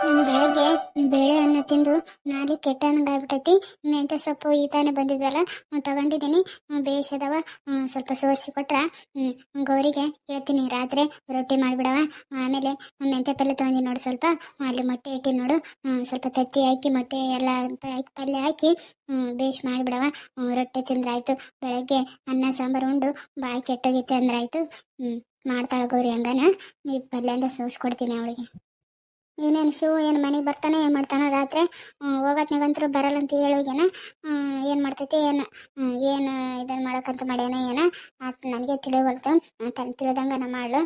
ಬೆಳಗ್ಗೆ ಬೇಳೆ ಅನ್ನ ತಿಂದು ನಾಲಿ ಕೆಟ್ಟಂಗಾಗ್ಬಿಟ್ಟೈತಿ. ಮೆಂತ್ಯ ಸೊಪ್ಪು ಈ ತಾನೇ ಬಂದಿದ್ವಲ್ಲ ತಗೊಂಡಿದ್ದೀನಿ. ಬೇಷದವ. ಸ್ವಲ್ಪ ಸೋಸಿ ಕೊಟ್ರ ಗೌರಿಗೆ ಹೇಳ್ತೀನಿ ರಾತ್ರಿ ರೊಟ್ಟಿ ಮಾಡಿಬಿಡವ. ಆಮೇಲೆ ಮೆಂತ್ಯ ಪಲ್ಯ ತೊಗೊಂಡಿ ನೋಡು, ಸ್ವಲ್ಪ ಅಲ್ಲಿ ಮೊಟ್ಟೆ ಇಟ್ಟಿ ನೋಡು, ಸ್ವಲ್ಪ ತತ್ತಿ ಹಾಕಿ ಮೊಟ್ಟೆ ಎಲ್ಲ ಹಾಕಿ ಪಲ್ಯ ಹಾಕಿ ಬೇಷ್ ಮಾಡಿಬಿಡವ. ರೊಟ್ಟಿ ತಿಂದ್ರಾಯ್ತು. ಬೆಳಗ್ಗೆ ಅನ್ನ ಸಾಂಬಾರು ಉಂಡು ಬಾಯಿ ಕೆಟ್ಟೋಗಿತ್ತೆ ಅಂದ್ರಾಯ್ತು. ಮಾಡ್ತಾಳೆ ಗೌರಿ ಹಂಗನ. ಈ ಪಲ್ಯಂದ ಸೋಸ್ಕೊಡ್ತೀನಿ ಅವಳಿಗೆ. ಇವನೇನು ಶಿವ ಏನು ಮನೆಗೆ ಬರ್ತಾನೆ ಏನು ಮಾಡ್ತಾನೆ ರಾತ್ರಿ ಹೋಗೋತ್ನಾಗಂತರೂ ಬರಲ್ಲ ಅಂತ ಹೇಳೋಗೇನ. ಏನು ಮಾಡ್ತೈತಿ ಏನು ಇದನ್ನು ಮಾಡೋಕ್ಕಂತ ಮಾಡ್ಯಾನ ಏನ ನನಗೆ ತಿಳಿವಲ್ತು. ತನ್ನ ತಿಳಿದಂಗನ ಮಾಡ್ಲು.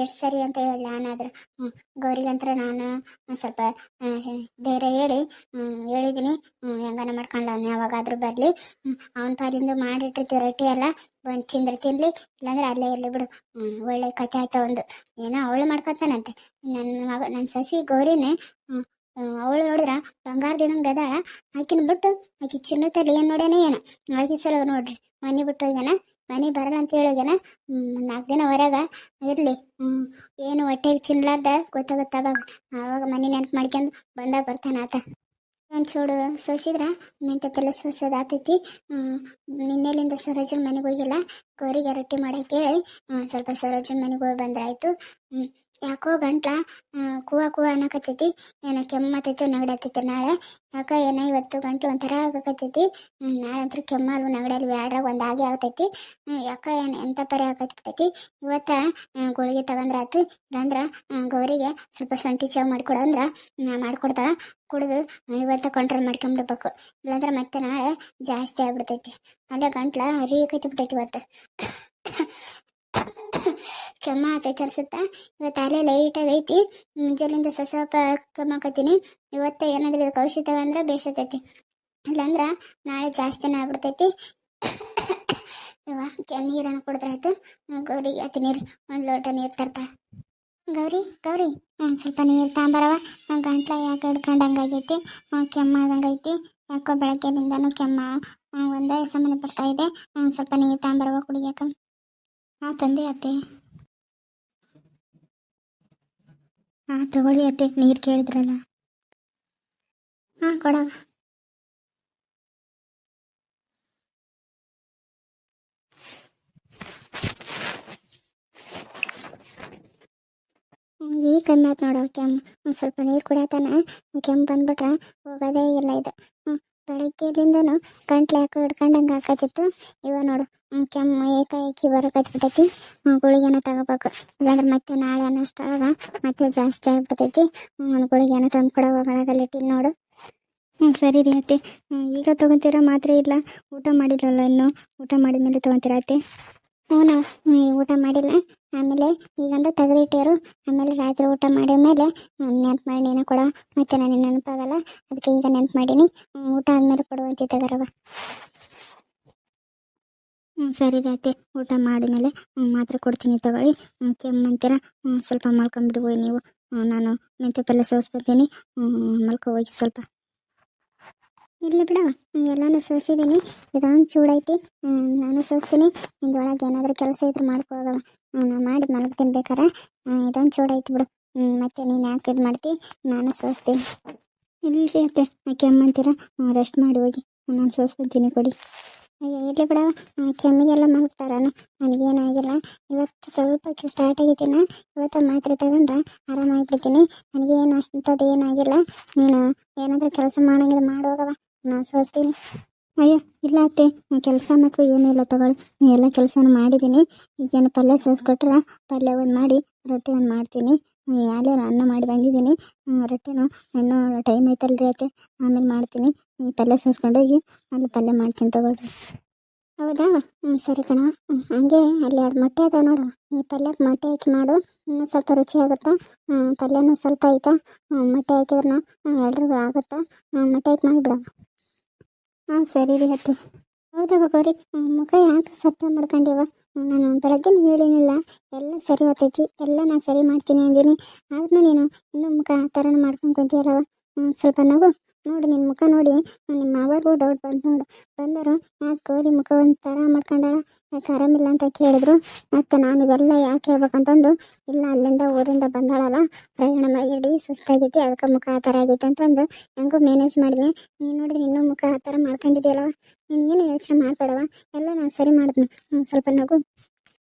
ಎಷ್ಟು ಸರಿ ಅಂತ ಹೇಳಿ ನಾನಾದ್ರೆ ಗೌರಿಗಂತರ ನಾನು ಸ್ವಲ್ಪ ಧೈರ್ಯ ಹೇಳಿದ್ದೀನಿ. ಹೆಂಗನ ಮಾಡ್ಕೊಂಡ್ಲ ಅವ್ನು ಯಾವಾಗಾದ್ರೂ ಬರಲಿ, ಅವನ ಪಾಲಿಂದ ಮಾಡಿಟ್ಟಿರ್ತೀವಿ ರೊಟ್ಟಿ ಎಲ್ಲ ಬಂದು ತಿಂದ್ರೆ ತಿನ್ಲಿ, ಇಲ್ಲಾಂದ್ರೆ ಅಲ್ಲೇ ಇರಲಿ ಬಿಡು. ಒಳ್ಳೆ ಕತೆ ಆಯ್ತಾ ಒಂದು. ಏನೋ ಅವಳು ಮಾಡ್ಕೊತಾನಂತೆ ನನ್ನ ಸಸಿ ಗೌರಿನೇ. ಅವಳು ನೋಡಿದ್ರ ಬಂಗಾರದಿನಂಗೆ ಗದಾಳ. ಆಕಿನ ಬಿಟ್ಟು ಆಕಿ ಚಿನ್ನತಲ್ಲಿ ಏನು ನೋಡ್ಯಾನ ಏನೋ ಆಕಿ ಸಲ ನೋಡ್ರಿ ಮನೆ ಬಿಟ್ಟು ಹೋಗ್ಯಾನ. ಮನೆ ಬರಲ್ಲ ಅಂತ ಹೇಳೋಗ್ಯಾನ. 4 ದಿನ ಹೊರಗ ಇರಲಿ, ಏನು ಹೊಟ್ಟೆಗೆ ತಿನ್ಲಾರ್ದ ಗೊತ್ತಾಗುತ್ತಾವಾಗ ಆವಾಗ ಮನೆ ನೆನಪು ಮಾಡ್ಕೊಂಡು ಬಂದಾಗ ಬರ್ತಾನ ಆತ. ಒಂಚೂಡು ಸೋಸಿದ್ರ ಮೆಂತ್ಯ ಪಲ್ಯ ಸೋಸೋದು ಆತೈತಿ. ನಿನ್ನೆಲಿಂದ ಸರೋಜನ ಮನೆಗೆ ಹೋಗಿಲ್ಲ. ಗೌರಿಗೆ ರೊಟ್ಟಿ ಮಾಡಕ್ಕೆ ಹೇಳಿ ಸ್ವಲ್ಪ ಸರೋಜನ ಮನೆಗೆ ಹೋಗಿ ಬಂದ್ರಾಯ್ತು. ಯಾಕೋ ಗಂಟ್ಲ ಕೂವ ಅನ್ನಕತ್ತೈತಿ. ಏನೋ ಕೆಮ್ಮತ್ತೈತಿ, ನೆಗಡತ್ತೈತಿ. ನಾಳೆ ಯಾಕ ಏನೋ ಇವತ್ತು ಗಂಟ್ಲು ಒಂಥರ ಆಗಕತ್ತೈತಿ. ನಾಳೆ ಅಂತೂ ಕೆಮ್ಮಲ್ವು ನೆಗಡಲ್ಲಿ ಬ್ಯಾಡ್ರಾಗ ಒಂದು ಆಗಿ ಆಗತೈತಿ. ಯಾಕ ಏನು ಎಂಥ ಪರಿ ಆಗತ್ಬಿಟ್ಟೈತಿ. ಇವತ್ತ ಗುಳಿಗೆ ತಗೊಂಡ್ರಾಯ್ತು. ಇಲ್ಲಾಂದ್ರೆ ಗೌರಿಗೆ ಸ್ವಲ್ಪ ಶುಂಠಿ ಚಾ ಮಾಡಿಕೊಡು ಅಂದ್ರೆ ಮಾಡಿಕೊಡ್ತಾಳ. ಕುಡಿದು ಇವತ್ತು ಕಂಟ್ರೋಲ್ ಮಾಡ್ಕೊಂಬಿಡ್ಬೇಕು. ಇಲ್ಲಾಂದ್ರೆ ಮತ್ತೆ ನಾಳೆ ಜಾಸ್ತಿ ಆಗ್ಬಿಡ್ತೈತಿ. ಅಲ್ಲೇ ಗಂಟ್ಲ ಹರಿಯಕೈತಿ ಬಿಟ್ಟೈತಿ. ಇವತ್ತು ಕೆಮ್ಮ ಆತೈತಿ ಅನ್ಸುತ್ತಾ. ಇವತ್ತು ಅಲ್ಲೇ ಲೈಟಾಗಿ ಐತಿ. ಮುಂಜಾನಿಂದ ಸ್ವಲ್ಪ ಕೆಮ್ಮಾಕತ್ತೀನಿ. ಇವತ್ತು ಏನಾದ್ರೂ ಇದಕ್ಕೆ ಔಷಧಿ ತಗೊಂಡ್ರೆ ಬೇಸತೈತಿ, ಇಲ್ಲಾಂದ್ರೆ ನಾಳೆ ಜಾಸ್ತಿನೇ ಆಗ್ಬಿಡ್ತೈತಿ. ಇವ ನೀರನ್ನು ಕುಡಿದ್ರಾಯ್ತು. ಗೌರಿಗೆ ಅತಿ ನೀರು 1 ಲೋಟ ನೀರು ತರ್ತಾಳೆ. ಗೌರಿ ಸ್ವಲ್ಪ ನೀರು ತಾಂಬರವ. ಗಂಟ್ಲ ಯಾಕೆ ಹಿಡ್ಕೊಂಡಂಗಾಗೈತಿ, ಕೆಮ್ಮಾದಂಗೈತಿ. ಯಾಕೋ ಬೆಳಗ್ಗೆಯಿಂದನೂ ಕೆಮ್ಮ ಒಂದೇ ಸಮನೆ ಬರ್ತಾ ಇದೆ. ಸ್ವಲ್ಪ ನೀರು ತಾಂಬರವ ಕುಡಿಯಾಕ. ತಂದೆ ಅತ್ತೆ. ತಗೊಳ್ಳಿ ಅತ್ತೆ, ನೀರು ಕೇಳಿದ್ರಲ್ಲ. ಕೊಡವ. ಈಗ ಕಮ್ಮಿ ಆಯ್ತು ನೋಡೋ ಕೆಮ್ಮು. ಸ್ವಲ್ಪ ನೀರು ಕುಡಿಯತಾನ. ಕೆಮ್ಮು ಬಂದ್ಬಿಟ್ರೆ ಹೋಗೋದೇ ಇಲ್ಲ ಇದು. ಬೆಳಗ್ಗೆಲಿಂದನೂ ಗಂಟ್ಲು ಯಾಕೋ ಹಿಡ್ಕೊಂಡಂಗೆ ಹಾಕತ್ತಿತ್ತು. ಇವ ನೋಡು ಕೆಮ್ಮು ಏಕಾಏಕಿ ಬರೋಕತ್ಬಿಟ್ಟೈತಿ. ಗುಳಿಗೆನ ತಗೋಬೇಕು, ಇಲ್ಲಾಂದ್ರೆ ಮತ್ತೆ ನಾಳೆ ಅನ್ನೋಷ್ಟೊಳಗ ಮತ್ತೆ ಜಾಸ್ತಿ ಆಗ್ಬಿಡ್ತೈತಿ. ಒಂದು ಗುಳಿಗೆನ ತಂದು ಕೊಡೋ ಒಳಗಲ್ಲಿಟ್ಟಿನಿ ನೋಡು. ಸರಿ ರೀ ಅತ್ತೆ. ಈಗ ತೊಗೊತೀರಾ ಮಾತ್ರೆ ಇಲ್ಲ? ಊಟ ಮಾಡಿರಲ್ಲ ಇನ್ನು. ಊಟ ಮಾಡಿದ್ಮೇಲೆ ತೊಗೊತೀರಾ ಅತ್ತೆ? ಹ್ಞೂ ಊಟ ಮಾಡಿಲ್ಲ. ಆಮೇಲೆ ಈಗಂದ ತೆಗೆದಿಟ್ಟಿರು. ಆಮೇಲೆ ರಾತ್ರಿ ಊಟ ಮಾಡಿದ್ಮೇಲೆ ನೆನಪು ಮಾಡಿ ನೀನು ಕೊಡ. ಮತ್ತೆ ನನಗೆ ನೆನಪಾಗಲ್ಲ, ಅದಕ್ಕೆ ಈಗ ನೆನಪು ಮಾಡೀನಿ. ಊಟ ಆದಮೇಲೆ ಕೊಡುವಂತೆ ತಗರವ. ಸರಿ ರೀ ಅತ್ತೆ. ಊಟ ಮಾಡಿದ್ಮೇಲೆ ಮಾತ್ರೆ ಕೊಡ್ತೀನಿ ತಗೊಳ್ಳಿ. ಕೆಮ್ಮಂತೀರ ಸ್ವಲ್ಪ ಮಲ್ಕೊಂಬಿಡಿ ಹೋಗಿ ನೀವು. ನಾನು ಮೆಂತ್ಯ ಪಲ್ಯ ಸೋಸ್ಕೊತೀನಿ, ಮಲ್ಕೊ ಹೋಗಿ ಸ್ವಲ್ಪ. ಇಲ್ಲ ಬಿಡವ, ಎಲ್ಲನೂ ಸೋಸಿದ್ದೀನಿ. ಇದೊಂದು ಚೂಡೈತಿ, ನಾನು ಸೋಸ್ತೀನಿ. ಇದೊಳಗೆ ಏನಾದರೂ ಕೆಲಸ ಇದ್ರೆ ಮಾಡ್ಕೋಗವ. ನಾನು ಮಾಡಿ ಮಲಗ್ತೀನಿ ಬೇಕಾರೆ. ಇದೊಂದು ಚೂಡೈತಿ ಬಿಡು. ಮತ್ತೆ ನೀನು ಯಾಕೆ ಇದು ಮಾಡ್ತಿ, ನಾನು ಸೋಸ್ತೀನಿ. ಇಲ್ಲರಿ ಅತ್ತೆ, ಕೆಮ್ಮಂತೀರ ರೆಸ್ಟ್ ಮಾಡಿ ಹೋಗಿ, ನಾನು ಸೋಸ್ಕೊತೀನಿ ಕೊಡಿ. ಅಯ್ಯೋ ಇರಲಿ ಬಿಡವ, ಕೆಮ್ಮಿಗೆಲ್ಲ ಮಲಗ್ತಾರನ, ನನಗೇನಾಗಿಲ್ಲ. ಇವತ್ತು ಸ್ವಲ್ಪ ಸ್ಟಾರ್ಟ್ ಆಗಿದ್ದೀನ. ಇವತ್ತು ಮಾತ್ರೆ ತಗೊಂಡ್ರೆ ಆರಾಮಾಗಿಬಿಡ್ತೀನಿ. ನನಗೇನು ಅಷ್ಟಂಥದ್ದು ಏನಾಗಿಲ್ಲ. ನೀನು ಏನಾದರೂ ಕೆಲಸ ಮಾಡಂಗಿಲ್ಲ ಮಾಡೋಗವ, ನಾನು ಸೋಸ್ತೀನಿ. ಅಯ್ಯೋ ಇಲ್ಲ ಅತ್ತೆ, ಕೆಲಸ ಅನ್ನೋಕ್ಕೂ ಏನೂ ಇಲ್ಲ ತಗೊಳ್ಳಿ. ಎಲ್ಲ ಕೆಲಸನೂ ಮಾಡಿದ್ದೀನಿ. ಈಗೇನು ಪಲ್ಯ ಸೋಸ್ಕೊಟ್ರೆ ಪಲ್ಯ ಒಂದು ಮಾಡಿ ರೊಟ್ಟಿ ಒಂದು ಮಾಡ್ತೀನಿ. ಅಲ್ಲೇ ಅನ್ನ ಮಾಡಿ ಬಂದಿದ್ದೀನಿ. ರೊಟ್ಟಿನೂ ಇನ್ನೂ ಟೈಮ್ ಐತಲ್ರಿ ಅತ್ತೆ, ಆಮೇಲೆ ಮಾಡ್ತೀನಿ. ಈ ಪಲ್ಯ ಸೋಸ್ಕೊಂಡೋಗಿ ಅಲ್ಲಿ ಪಲ್ಯ ಮಾಡ್ತೀನಿ ತಗೊಳ್ರಿ. ಹೌದಾ? ಸರಿ ಕಣ. ಹಂಗೆ ಅಲ್ಲಿ 2 ಮೊಟ್ಟೆ ಅದಾವ ನೋಡು, ಈ ಪಲ್ಯಕ್ಕೆ ಮೊಟ್ಟೆ ಹಾಕಿ ಮಾಡು. ಇನ್ನೂ ಸ್ವಲ್ಪ ರುಚಿ ಆಗುತ್ತಾ. ಪಲ್ಯನೂ ಸ್ವಲ್ಪ ಐತಾ, ಮೊಟ್ಟೆ ಹಾಕಿದ್ರೂ ಎಲ್ರಿಗೂ ಆಗುತ್ತಾ. ಮೊಟ್ಟೆ ಹಾಕಿ ಮಾಡಿಬಿಡವ. ಸರಿ ರೀ ಅತ್ತೆ. ಹೌದವ ಗೌರಿ, ಮುಖ ಯಾಕೆ ಸಪ್ಪ ಮಾಡ್ಕೊಂಡಿವ? ನಾನು ಬೆಳಗ್ಗೆ ಹೇಳಿನಿಲ್ಲ, ಎಲ್ಲ ಸರಿ ಹೋಗ್ತೈತಿ, ಎಲ್ಲ ನಾನು ಸರಿ ಮಾಡ್ತೀನಿ ಅಂದೀನಿ. ಆದ್ರೂ ನೀನು ಇನ್ನೂ ಮುಖ ಆ ಥರನ ಮಾಡ್ಕೊಂಡು ಕುಂತೀಯಲ್ಲವ. ಸ್ವಲ್ಪ ನಗು, ನೋಡಿ ನಿನ್ನ ಮುಖ ನೋಡಿ ನಿಮ್ಮ ಮಾವರಿಗೂ ಡೌಟ್ ಬಂತು ನೋಡು. ಬಂದರು ಯಾಕೆ ಗೌರಿ ಮುಖ ಒಂಥರ ಮಾಡ್ಕೊಂಡಾಳ, ಯಾಕೆ ಆರಾಮಿಲ್ಲ ಅಂತ ಕೇಳಿದ್ರು. ಮತ್ತು ನಾನು ಇದೆಲ್ಲ ಯಾಕೆ ಹೇಳ್ಬೇಕಂತಂದು, ಇಲ್ಲ ಅಲ್ಲಿಂದ ಊರಿಂದ ಬಂದಾಳಲ್ಲ, ಪ್ರಯಾಣ ಮಾಡಿ ಸುಸ್ತಾಗೈತಿ, ಅದಕ್ಕೆ ಮುಖ ಆ ಥರ ಆಗೈತೆ ಅಂತಂದು ಹೆಂಗೂ ಮ್ಯಾನೇಜ್ ಮಾಡಿದೆ. ನೀನು ನೋಡಿದ್ರೆ ಇನ್ನೂ ಮುಖ ಆ ಥರ ಮಾಡ್ಕೊಂಡಿದೆಯಲ್ಲವ, ನೀನು ಏನು ಯೋಚನೆ ಮಾಡಬೇಡವ, ಎಲ್ಲ ನಾನು ಸರಿ ಮಾಡಿದ್ನು. ಸ್ವಲ್ಪ ನಗು.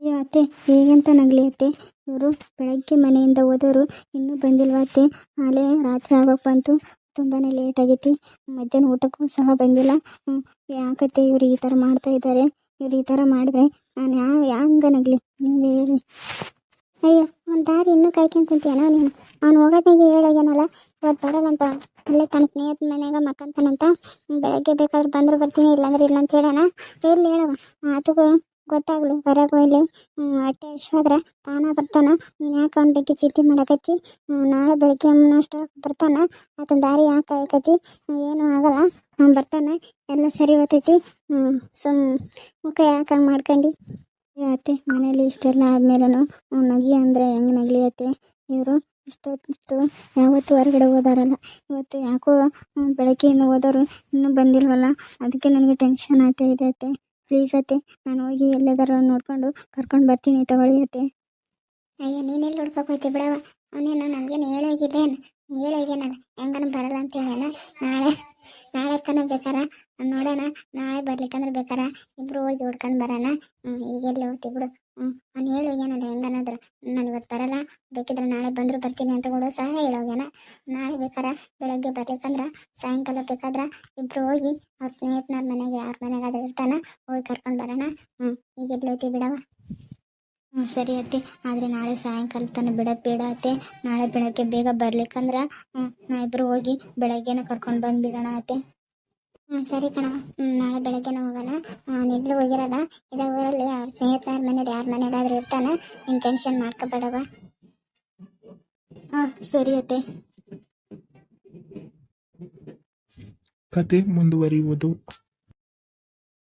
ಅಯ್ಯೋ ಅತ್ತೆ, ಹೇಗಂತ ನಗಲಿ ಅತ್ತೆ, ಇವರು ಬೆಳಗ್ಗೆ ಮನೆಯಿಂದ ಹೋದವರು ಇನ್ನೂ ಬಂದಿಲ್ವ ಅತ್ತೆ, ನಾಳೆ ರಾತ್ರಿ ಆಗೋಕೆ ಬಂತು, ತುಂಬಾ ಲೇಟ್ ಆಗೈತಿ, ಮಧ್ಯಾಹ್ನ ಊಟಕ್ಕೂ ಸಹ ಬಂದಿಲ್ಲ. ಯಾಕತ್ತೆ ಇವ್ರು ಈ ಥರ ಮಾಡ್ತಾ ಇದ್ದಾರೆ, ಇವ್ರು ಈ ಥರ ಮಾಡಿದ್ರೆ ನಾನು ಹ್ಯಾಂಗ ನಗಲಿ ನೀವೇ ಹೇಳಿ. ಅಯ್ಯೋ ಒಂದು ದಾರಿ ಇನ್ನೂ ಕಾಯ್ಕೊಂಡು ಕುಂತೀಯನೋ ನೀನು, ಅವ್ನು ಹೋಗೋದಾಗೆ ಹೇಳೋಗೇನಲ್ಲ, ಇವತ್ತು ಬರಲ್ಲಂತ, ಅಲ್ಲೇ ತನ್ನ ಸ್ನೇಹಿತನ ಮನೆಯಾಗ ಮಕ್ಕಂತಾನಂತ, ಬೆಳಗ್ಗೆ ಬೇಕಾದ್ರೆ ಬಂದರೂ ಬರ್ತೀನಿ, ಇಲ್ಲಾಂದ್ರೆ ಇಲ್ಲ ಅಂತ ಹೇಳೋಣ. ಎಲ್ಲಿ ಹೇಳವ ಆತಗೂ ಗೊತ್ತಾಗ್ಲಿ, ಹೊರಗೆ ಹೋಗ್ಲಿ, ಹೊಟ್ಟೆ ಹಶ್ವಾದ್ರೆ ತಾನ ಬರ್ತಾನ, ನೀನು ಯಾಕೆ ಅವ್ನ ಬಗ್ಗೆ ಚಿಂತೆ ಮಾಡಕತ್ತಿ, ನಾಳೆ ಬೆಳಗ್ಗೆ ಅಷ್ಟು ಬರ್ತಾನ, ಆತನ ದಾರಿ ಯಾಕೆ ಕಾಯಕತ್ತಿ, ಏನೂ ಆಗಲ್ಲ, ಬರ್ತಾನೆ, ಎಲ್ಲ ಸರಿ ಹೋಗ್ತೈತಿ, ಮುಖ ಯಾಕೆ ಹಂಗೆ ಮಾಡ್ಕೊಂಡು. ಅತ್ತೆ ಮನೇಲಿ ಇಷ್ಟೆಲ್ಲ ಆದ್ಮೇಲೂ ನಗಿ ಅಂದರೆ ಹೆಂಗೆ ನಗಲಿ ಅತ್ತೆ, ಇವರು ಇಷ್ಟೊತ್ತು ಯಾವತ್ತೂ ಹೊರಗಡೆ ಹೋದಾರಲ್ಲ, ಇವತ್ತು ಯಾಕೋ ಬೆಳಗ್ಗೆ ಇನ್ನು ಹೋದವರು ಇನ್ನೂ ಬಂದಿಲ್ವಲ್ಲ, ಅದಕ್ಕೆ ನನಗೆ ಟೆನ್ಷನ್ ಆಗ್ತಾ ಇದೆ ಅತ್ತೆ. ಪ್ಲೀಸ್ ಅತ್ತೆ, ನಾನು ಹೋಗಿ ಎಲ್ಲದಾರ ನೋಡ್ಕೊಂಡು ಕರ್ಕೊಂಡು ಬರ್ತೀನಿ, ತಗೊಳ್ಳಿ ಅತ್ತೆ. ಅಯ್ಯೋ ನೀನೆಲ್ಲಿ ಹುಡ್ಕಕ್ಕೆ ಹೋಯ್ತಿ ಬಿಡವ, ಅವನೇನು ನಮಗೇನು ಹೇಳೋಗಿದ್ದೇನು, ಹೇಳೋಗೇನಲ್ಲ, ಹೆಂಗನ ಬರಲ್ಲ ಅಂತ ಹೇಳೇನ, ನಾಳೆ ತನಕ ಬೇಕಾರ ನೋಡೋಣ, ನಾಳೆ ಬರ್ಲಿಕ್ಕಂದ್ರೆ ಬೇಕಾರ ಇಬ್ರು ಹೋಗಿ ಹುಡ್ಕೊಂಡು ಬರೋಣ. ಈಗೆಲ್ಲಿ ಹೋಗ್ತೀವಿ ಬಿಡು. ಅವ್ನು ಹೇಳೋಗೇನಲ್ಲ, ಹೆಂಗನಾದ್ರು ನಾನು ಇವತ್ತು ಬರಲ್ಲ, ಬೇಕಿದ್ರೆ ನಾಳೆ ಬಂದರೂ ಬರ್ತೀನಿ ಅಂತ ಕೂಡ ಸಹ ಹೇಳೋಗೇನ. ನಾಳೆ ಬೇಕಾರ ಬೆಳಗ್ಗೆ ಬರ್ಲಿಕ್ಕಂದ್ರೆ ಸಾಯಂಕಾಲ ಬೇಕಾದ್ರೆ ಇಬ್ರು ಹೋಗಿ ಅವ್ರ ಸ್ನೇಹಿತನ ಮನೆಗೆ ಯಾರ ಮನೆಗಾದ್ರೂ ಇರ್ತಾನ, ಹೋಗಿ ಕರ್ಕೊಂಡು ಬರೋಣ. ಈಗೆಲ್ಲಿ ಹೋಗ್ತೀವಿ ಬಿಡವ. ಸರಿ ಅತ್ತೆ, ಆದರೆ ನಾಳೆ ಸಾಯಂಕಾಲ ತನಕ ಬಿಡೋದು ಬೇಡ ಅತ್ತೆ, ನಾಳೆ ಬೆಳಗ್ಗೆ ಬೇಗ ಬರ್ಲಿಕ್ಕಂದ್ರೆ ನಾ ಇಬ್ಬರು ಹೋಗಿ ಬೆಳಗ್ಗೆನ ಕರ್ಕೊಂಡು ಬಂದುಬಿಡೋಣ ಅತ್ತೆ. ಸರಿ ಕಣವ, ನಾಳೆ ಬೆಳಗ್ಗೆನ ಹೋಗೋಣ. ನೀನು ಹೋಗಿರಲ್ಲ, ಇದೇ ಊರಲ್ಲಿ ಅವ್ರ ಸ್ನೇಹಿತರ ಮನೇಲಿ ಯಾರ ಮನೇಲಾದ್ರೂ ಇರ್ತಾನೆ, ನೀನು ಟೆನ್ಷನ್ ಮಾಡ್ಕೋಬೇಡವ. ಸರಿ ಅತ್ತೆ. ಕತೆ ಮುಂದುವರಿಯುವುದು.